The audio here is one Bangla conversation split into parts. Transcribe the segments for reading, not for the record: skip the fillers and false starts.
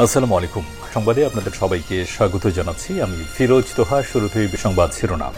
আসসালামু আলাইকুম। সংবাদে আপনাদের সবাইকে স্বাগত জানাচ্ছি। আমি ফিরোজ তোহা। শুরুতেই সংবাদ শিরোনাম।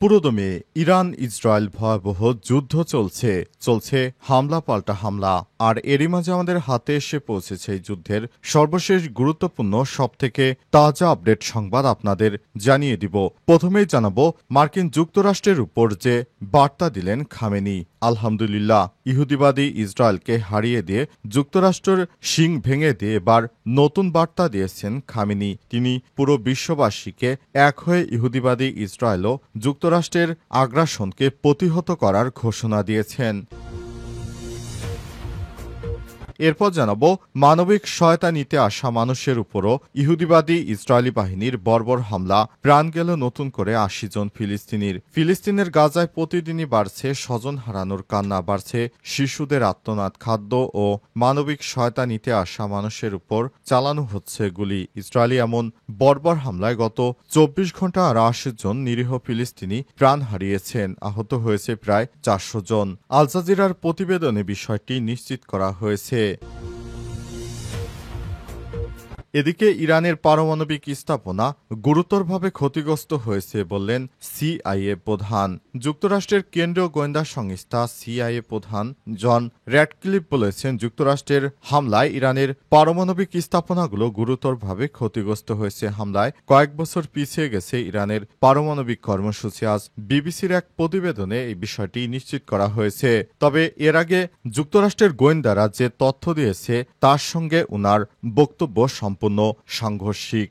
পুরোদমে ইরান ইসরায়েল ভয়াবহ যুদ্ধ চলছে হামলা পাল্টা হামলা। আর এরই মাঝে আমাদের হাতে এসে পৌঁছেছে এই যুদ্ধের সর্বশেষ গুরুত্বপূর্ণ সবথেকে তাজা আপডেট সংবাদ আপনাদের জানিয়ে দিব। প্রথমেই জানাবো মার্কিন যুক্তরাষ্ট্রের উপর যে বার্তা দিলেন খামেনি। আলহামদুলিল্লাহ, ইহুদিবাদী ইসরায়েলকে হারিয়ে দিয়ে যুক্তরাষ্ট্রের শিং ভেঙে দিয়ে এবার নতুন বার্তা দিয়েছেন খামেনি। তিনি পুরো বিশ্ববাসীকে এক হয়ে ইহুদিবাদী ইসরায়েল ও যুক্তরাষ্ট্রের আগ্রাসনকে প্রতিহত করার ঘোষণা দিয়েছেন। এরপর জানাবো মানবিক সহায়তা নিতে আসা মানুষের উপরও ইহুদিবাদী ইসরায়েলি বাহিনীর বর্বর হামলা, প্রাণ গেল নতুন করে ৮০ জন ফিলিস্তিনির। ফিলিস্তিনের গাজায় প্রতিদিনই বাড়ছে স্বজন হারানোর কান্না, বাড়ছে শিশুদের আত্মনাদ। খাদ্য ও মানবিক সহায়তা নিতে আসা মানুষের উপর চালানো হচ্ছে গুলি। ইসরায়েলি এমন বর্বর হামলায় গত ২৪ ঘন্টা আর ৮০ জন নিরীহ ফিলিস্তিনি প্রাণ হারিয়েছেন, আহত হয়েছে প্রায় ৪০০ জন। আল জাজিরার প্রতিবেদনে বিষয়টি নিশ্চিত করা হয়েছে। এদিকে ইরানের পারমাণবিক স্থাপনা গুরুতরভাবে ক্ষতিগ্রস্ত হয়েছে বললেন সিআইএ প্রধান। যুক্তরাষ্ট্রের কেন্দ্রীয় গোয়েন্দা সংস্থা সিআইএ প্রধান জন র্যাডক্লিফ বলেছেন, যুক্তরাষ্ট্রের হামলায় ইরানের পারমাণবিক স্থাপনাগুলো গুরুতরভাবে ক্ষতিগ্রস্ত হয়েছে। হামলায় কয়েক বছর পিছিয়ে গেছে ইরানের পারমাণবিক কর্মসূচি। আজ বিবিসির এক প্রতিবেদনে এই বিষয়টি নিশ্চিত করা হয়েছে। তবে এর আগে যুক্তরাষ্ট্রের গোয়েন্দারা যে তথ্য দিয়েছে তার সঙ্গে উনার বক্তব্য সম্পূর্ণ সাংঘর্ষিক।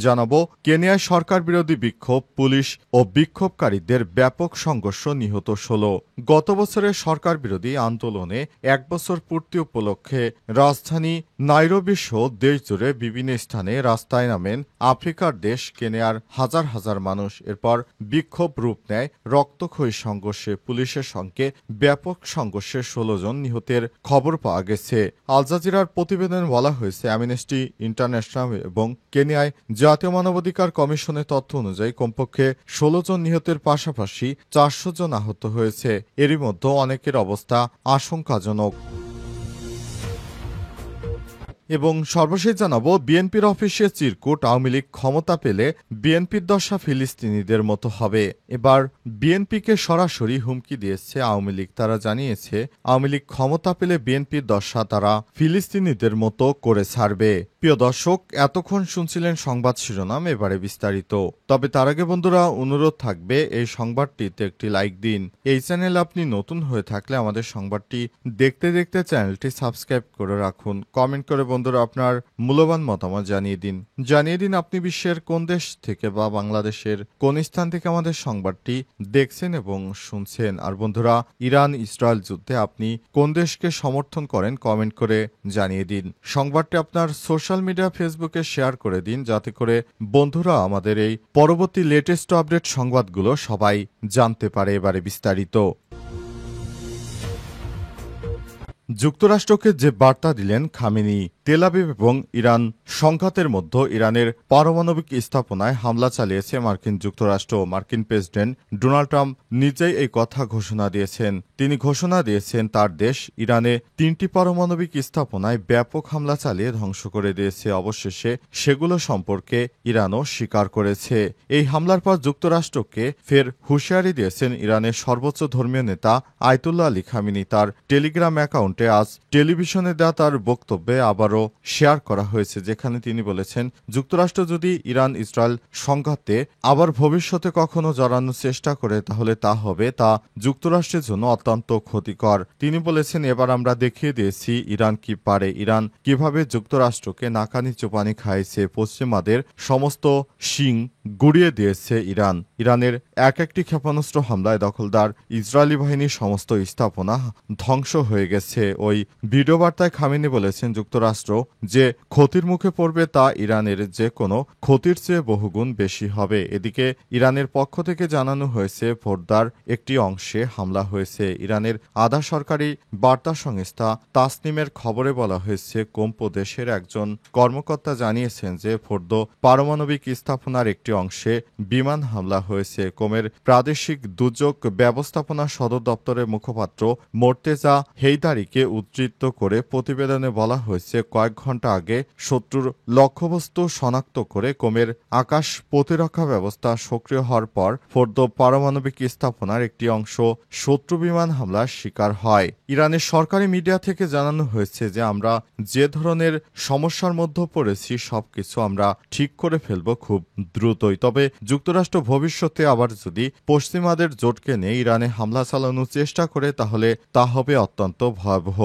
জানাবো কেনিয়ায় সরকার বিরোধী বিক্ষোভ, পুলিশ ও বিক্ষোভকারীদের ব্যাপক সংঘর্ষ, নিহত ১৬। গত বছরের সরকার বিরোধী আন্দোলনে ১ বছর পূর্তি উপলক্ষে রাজধানী নাইরোবি সহ দেশজুড়ে বিভিন্ন স্থানে রাস্তায় নামেন আফ্রিকার দেশ কেনিয়ার হাজার হাজার মানুষ। এরপর বিক্ষোভ রূপ নেয় রক্তক্ষয়ী সংঘর্ষে। পুলিশের সঙ্গে ব্যাপক সংঘর্ষে ১৬ জন নিহতের খবর পাওয়া গেছে। আল জাজিরার প্রতিবেদনে বলা হয়েছে, অ্যামনেস্টি ইন্টারন্যাশনাল এবং কেনিয়ায় জাতীয় মানবাধিকার কমিশনের তথ্য অনুযায়ী কমপক্ষে ১৬ জন নিহতের পাশাপাশি ৪০০ জন আহত হয়েছে। এরই মধ্যে অনেকের অবস্থা আশঙ্কাজনক। এবং সর্বশেষ জানাবো বিএনপির অফিসে চিরকুট, আওয়ামী লীগ ক্ষমতা পেলে বিএনপির দশা ফিলিস্তিনিদের মতো হবে। এবার বিএনপিকে সরাসরি হুমকি দিয়েছে আওয়ামী লীগ। তারা জানিয়েছে, আওয়ামী লীগ ক্ষমতা পেলে বিএনপির দশা তারা ফিলিস্তিনিদের মতো করে ছাড়বে। প্রিয় দর্শক, এতক্ষণ শুনছিলেন সংবাদ শিরোনাম, এবারে বিস্তারিত। তবে তার আগে বন্ধুরা অনুরোধ থাকবে এই সংবাদটিতে একটি লাইক দিন। এই চ্যানেলে আপনি নতুন হয়ে থাকলে আমাদের সংবাদটি দেখতে দেখতে চ্যানেলটি সাবস্ক্রাইব করে রাখুন। কমেন্ট করে বন্ধুরা আপনার মূল্যবান মতামত জানিয়ে দিন আপনি বিশ্বের কোন দেশ থেকে বা বাংলাদেশের কোন স্থান থেকে আমাদের সংবাদটি দেখছেন এবং শুনছেন। আর বন্ধুরা, ইরান ইসরায়েল যুদ্ধে আপনি কোন দেশকে সমর্থন করেন কমেন্ট করে জানিয়ে দিন। সংবাদটি আপনার সোশ্যাল মিডিয়া ফেসবুকে শেয়ার করে দিন, যাতে করে বন্ধুরা আমাদের এই পরবর্তী লেটেস্ট আপডেট সংবাদগুলো সবাই জানতে পারে। এবারে বিস্তারিত। যুক্তরাষ্ট্রকে যে বার্তা দিলেন খামেনি। তেল আবিব এবং ইরান সংঘাতের মধ্যে ইরানের পারমাণবিক স্থাপনায় হামলা চালিয়েছে মার্কিন যুক্তরাষ্ট্র। মার্কিন প্রেসিডেন্ট ডোনাল্ড ট্রাম্প নিজেই এই কথা ঘোষণা দিয়েছেন। তিনি ঘোষণা দিয়েছেন তার দেশ ইরানে ৩টি পারমাণবিক স্থাপনায় ব্যাপক হামলা চালিয়ে ধ্বংস করে দিয়েছে। অবশেষে সেগুলো সম্পর্কে ইরানও স্বীকার করেছে। এই হামলার পর যুক্তরাষ্ট্রকে ফের হুঁশিয়ারি দিয়েছেন ইরানের সর্বোচ্চ ধর্মীয় নেতা আয়াতুল্লাহ আলী খামেনি। তার টেলিগ্রাম অ্যাকাউন্টে আজ টেলিভিশনে দেওয়া তার বক্তব্যে আবারও শেয়ার করা হয়েছে, যেখানে তিনি বলেছেন, যুক্তরাষ্ট্র যদি ইরান ইসরায়েল সংঘাতে আবার ভবিষ্যতে কখনো জড়ানোর চেষ্টা করে তাহলে তা হবে তা যুক্তরাষ্ট্রের জন্য অত্যন্ত ক্ষতিকর। তিনি বলেছেন, এবার আমরা দেখিয়ে দিয়েছি ইরান কি পারে। ইরান কিভাবে যুক্তরাষ্ট্রকে নাকানি চোপানি খাইছে। পশ্চিমাদের সমস্ত শিং গুড়িয়ে দিয়েছে ইরানের একটি ক্ষেপণাস্ত্র হামলায় দখলদার ইসরায়েলি বাহিনীর সমস্ত স্থাপনা ধ্বংস হয়ে গেছে। ওই ভিডিও বার্তায় খামেনি বলেছেন, যুক্তরাষ্ট্র ক্ষেপণাস্ত্র যে ক্ষতির মুখে পড়বে তা ইরানের যে কোনো ক্ষতির চেয়ে বহুগুণ বেশি হবে। এদিকে ইরানের পক্ষ থেকে জানানো হয়েছে ফোর্দার একটি অংশে হামলা হয়েছে। ইরানের আধা সরকারি বার্তা সংস্থা তাসনিমের খবরে বলা হয়েছে, কোম প্রদেশের একজন কর্মকর্তা জানিয়েছেন যে ফোর্দ পারমাণবিক স্থাপনার একটি অংশে বিমান হামলা হয়েছে। কোমের প্রাদেশিক দুর্যোগ ব্যবস্থাপনা সদর দপ্তরের মুখপাত্র মোর্তেজা হেইদারিকে উদ্ধৃত করে প্রতিবেদনে বলা হয়েছে, কয়েক ঘন্টা আগে শত্রুর লক্ষ্যবস্তু শনাক্ত করে কোমের আকাশ প্রতিরক্ষা ব্যবস্থা সক্রিয় হওয়ার পর ফোর্দ পারমাণবিক স্থাপনার একটি অংশ শত্রু বিমান হামলার শিকার হয়। ইরানের সরকারি মিডিয়া থেকে জানানো হয়েছে যে আমরা যে ধরনের সমস্যার মধ্যে পড়েছি সবকিছু আমরা ঠিক করে ফেলব খুব দ্রুতই। তবে যুক্তরাষ্ট্র ভবিষ্যতে আবার যদি পশ্চিমাদের জোটকে নিয়ে ইরানে হামলা চালানোর চেষ্টা করে তাহলে তা হবে অত্যন্ত ভয়াবহ।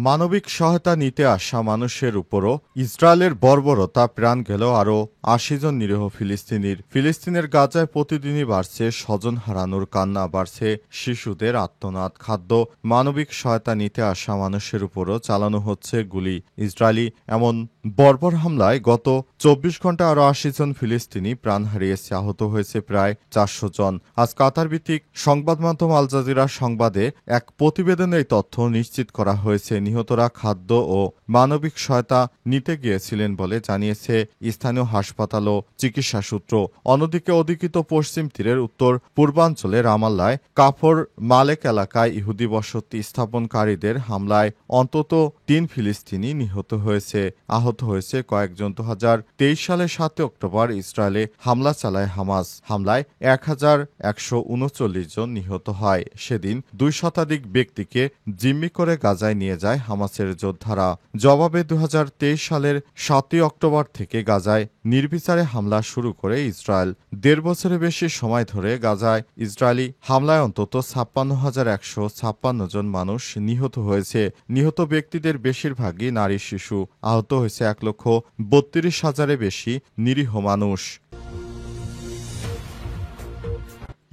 মানবিক সহায়তা নিতে আসা মানুষের উপরও ইসরায়েলের বর্বরতা, প্রাণ গেল আরও ৮০ জন নিরীহ ফিলিস্তিনির। ফিলিস্তিনের গাজায় প্রতিদিনই বাড়ছে স্বজন হারানোর কান্না, বাড়ছে শিশুদের আর্তনাদ। খাদ্য, মানবিক সহায়তা নিতে আসা মানুষের উপরও চালানো হচ্ছে গুলি। ইসরায়েলি এমন বর্বর হামলায় গত ২৪ ঘন্টায় আরও ৮০ জন ফিলিস্তিনি প্রাণ হারিয়েছে, আহত হয়েছে প্রায় ৪০০ জন। আজ কাতার ভিত্তিক সংবাদ মাধ্যম আল জাজিরা সংবাদে এক প্রতিবেদনে এই তথ্য নিশ্চিত করা হয়েছে। নিহতরা খাদ্য ও মানবিক সহায়তা নিতে গিয়েছিলেন বলে জানিয়েছে স্থানীয় হাসপাতাল ও চিকিৎসা সূত্র। অন্যদিকে অধিকৃত পশ্চিম তীরের উত্তর পূর্বাঞ্চলে রামাল্লায় কাফর মালেক এলাকায় ইহুদি বসতি স্থাপনকারীদের হামলায় অন্তত ৩ ফিলিস্তিনি নিহত হয়েছে, আহত হয়েছে কয়েকজন। ২০২৩ সালের ৭ অক্টোবর ইসরায়েলে হামলা চালায় হামাস। হামলায় ১,১৩৯ জন নিহত হয়। সেদিন ২ শতাধিক ব্যক্তিকে জিম্মি করে গাজায় নিয়ে যায় হামাসের যোদ্ধারা। জবাবে ২০২৩ সালের ৭ অক্টোবর থেকে গাজায় নির্বিচারে হামলা শুরু করে ইসরায়েল। ১.৫ বছরের বেশি সময় ধরে গাজায় ইসরায়েলি হামলায় অন্তত ৫৬,১৫৬ জন মানুষ নিহত হয়েছে। নিহত ব্যক্তিদের বেশিরভাগই নারী, শিশু। আহত হয়েছে ১,৩২,০০০-এর বেশি নিরীহ মানুষ।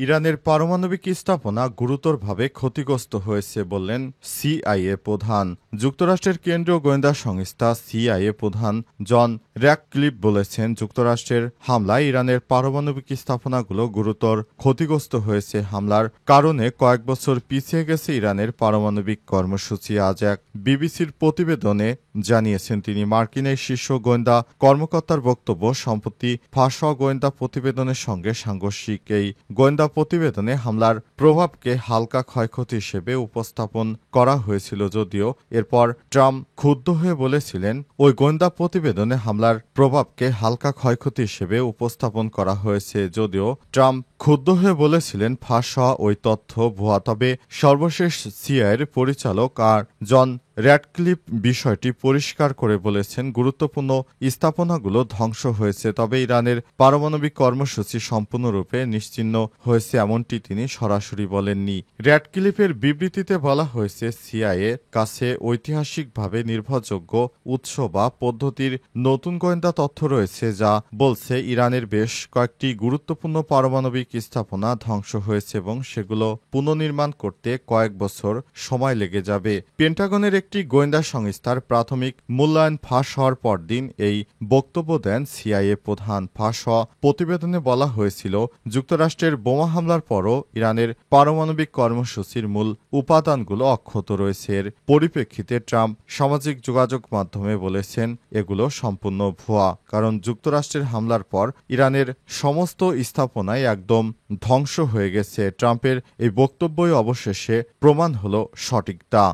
ইরানের পারমাণবিক স্থাপনা গুরুতরভাবে ক্ষতিগ্রস্ত হয়েছে বললেন সিআইএ প্রধান। যুক্তরাষ্ট্রের কেন্দ্রীয় গোয়েন্দা সংস্থা সিআইএ প্রধান জন র্যাটক্লিফ বলেছেন, যুক্তরাষ্ট্রের হামলায় ইরানের পারমাণবিক স্থাপনাগুলো গুরুতর ক্ষতিগ্রস্ত হয়েছে। হামলার কারণে কয়েক বছর পিছিয়ে গেছে ইরানের পারমাণবিক কর্মসূচি। আজ এক বিবিসির প্রতিবেদনে জানিয়েছেন তিনি। মার্কিন এই শীর্ষ গোয়েন্দা কর্মকর্তার বক্তব্য সম্প্রতি ফাঁস হওয়া গোয়েন্দা প্রতিবেদনের সঙ্গে সাংঘর্ষিক। এই গোয়েন্দা প্রতিবেদনে হামলার প্রভাবকে হালকা ক্ষয়ক্ষতি হিসেবে উপস্থাপন করা হয়েছিল, যদিও এরপর ট্রাম্প ক্ষুব্ধ হয়ে বলেছিলেন ওই গোয়েন্দা প্রতিবেদনে হামলার প্রভাবকে হালকা ক্ষয়ক্ষতি হিসেবে উপস্থাপন করা হয়েছে। যদিও ট্রাম্প ক্ষুব্ধ হয়ে বলেছিলেন ফাঁস হওয়া ওই তথ্য ভুয়া। তবে সর্বশেষ সিআইএর পরিচালক আর জন র্যাটক্লিফ বিষয়টি পরিষ্কার করে বলেছেন, গুরুত্বপূর্ণ স্থাপনাগুলো ধ্বংস হয়েছে, তবে ইরানের পারমাণবিক কর্মসূচি সম্পূর্ণরূপে নিশ্চিহ্ন হয়েছে এমনটি তিনি সরাসরি বলেননি। র্যাটক্লিফের বিবৃতিতে বলা হয়েছে, সিআইএর কাছে ঐতিহাসিকভাবে নির্ভরযোগ্য উৎস বা পদ্ধতির নতুন গোয়েন্দা তথ্য রয়েছে যা বলছে ইরানের বেশ কয়েকটি গুরুত্বপূর্ণ পারমাণবিক স্থাপনা ধ্বংস হয়েছে এবং সেগুলো পুনর্নির্মাণ করতে কয়েক বছর সময় লেগে যাবে। পেন্টাগনের একটি গোয়েন্দা সংস্থার প্রাথমিক মূল্যায়ন ফাঁস হওয়ার পরদিন এই বক্তব্য দেন সিআইএ প্রধান। ফাঁস হওয়া প্রতিবেদনে বলা হয়েছিল, যুক্তরাষ্ট্রের বোমা হামলার পরও ইরানের পারমাণবিক কর্মসূচির মূল উপাদানগুলো অক্ষত রয়েছে। এর পরিপ্রেক্ষিতে ট্রাম্প সামাজিক যোগাযোগ মাধ্যমে বলেছেন এগুলো সম্পূর্ণ ভুয়া, কারণ যুক্তরাষ্ট্রের হামলার পর ইরানের সমস্ত স্থাপনাই একদম ধ্বংস হয়ে গেছে। ট্রাম্পের এই বক্তব্যই অবশেষে প্রমাণ হল সঠিকতা।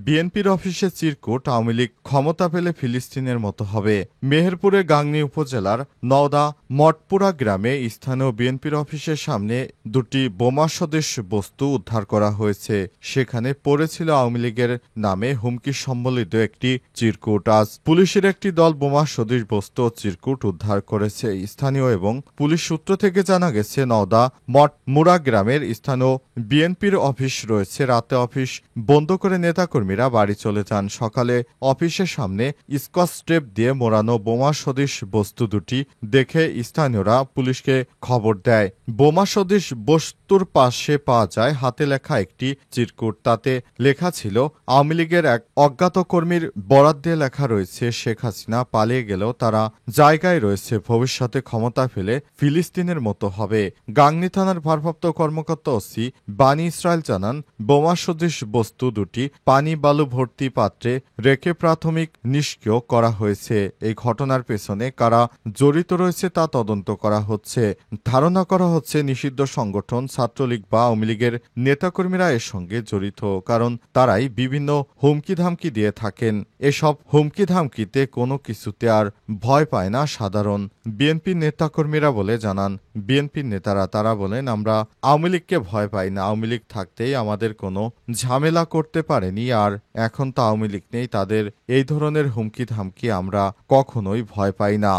বিএনপির অফিসে চিরকুট, আওয়ামী লীগ ক্ষমতা পেলে ফিলিস্তিনের মতো হবে। মেহেরপুরের গাংনী উপজেলার নওদা মঠপুরা গ্রামে স্থানীয় বিএনপির অফিসের সামনে দুটি বোমা সদৃশ বস্তু উদ্ধার করা হয়েছে। সেখানে পড়েছিল আওয়ামী লীগের নামে হুমকি সম্বলিত একটি চিরকুট। আজ পুলিশের একটি দল বোমা সদৃশ বস্তু ও চিরকুট উদ্ধার করেছে। স্থানীয় এবং পুলিশ সূত্র থেকে জানা গেছে, নওদা মঠমুড়া গ্রামের স্থানীয় বিএনপির অফিস রয়েছে। রাতে অফিস বন্ধ করে নেতাকর্মী নেতাকর্মীরা বাড়ি চলে যান। সকালে অফিসের সামনে স্কচ টেপ দিয়ে মোড়ানো বোমা সদৃশ বস্তু দুটি দেখে স্থানীয়রা পুলিশকে খবর দেয়। বোমা সদৃশ বস্তুর পাশে পাওয়া যায় হাতে লেখা একটি চিরকুট। তাতে লেখা ছিল আওয়ামী লীগের এক অজ্ঞাত কর্মীর বরাত দিয়ে লেখা রয়েছে, শেখ হাসিনা পালিয়ে গেলেও তারা জায়গায় রয়েছে, ভবিষ্যতে ক্ষমতা ফেলে ফিলিস্তিনের মতো হবে। গাংনী থানার ভারপ্রাপ্ত কর্মকর্তা ওসি বানী ইসরায়েল জানান, বোমা সদৃশ বস্তু দুটি পানি বালু ভর্তি পাত্রে রেখে প্রাথমিক নিষ্ক্রিয় করা হয়েছে। এই ঘটনার পেছনে কারা জড়িত রয়েছে তা তদন্ত করা হচ্ছে। ধারণা করা হচ্ছে নিষিদ্ধ সংগঠন ছাত্রলীগ বা আওয়ামী লীগের নেতাকর্মীরা এর সঙ্গে জড়িত, কারণ তারাই বিভিন্ন হুমকি ধামকি দিয়ে থাকেন। এসব হুমকি ধামকিতে কোনো কিছুতে আর ভয় পায় না সাধারণ বিএনপির নেতাকর্মীরা বলে জানান বিএনপির নেতারা। তারা বলেন, আমরা আওয়ামী লীগকে ভয় পাই না, আওয়ামী লীগ থাকতেই আমাদের কোনো ঝামেলা করতে পারেনি, আর এখন তো আওয়ামী লীগ নেই, তাদের এই ধরনের হুমকি ধামকি আমরা কখনোই ভয় পাই না।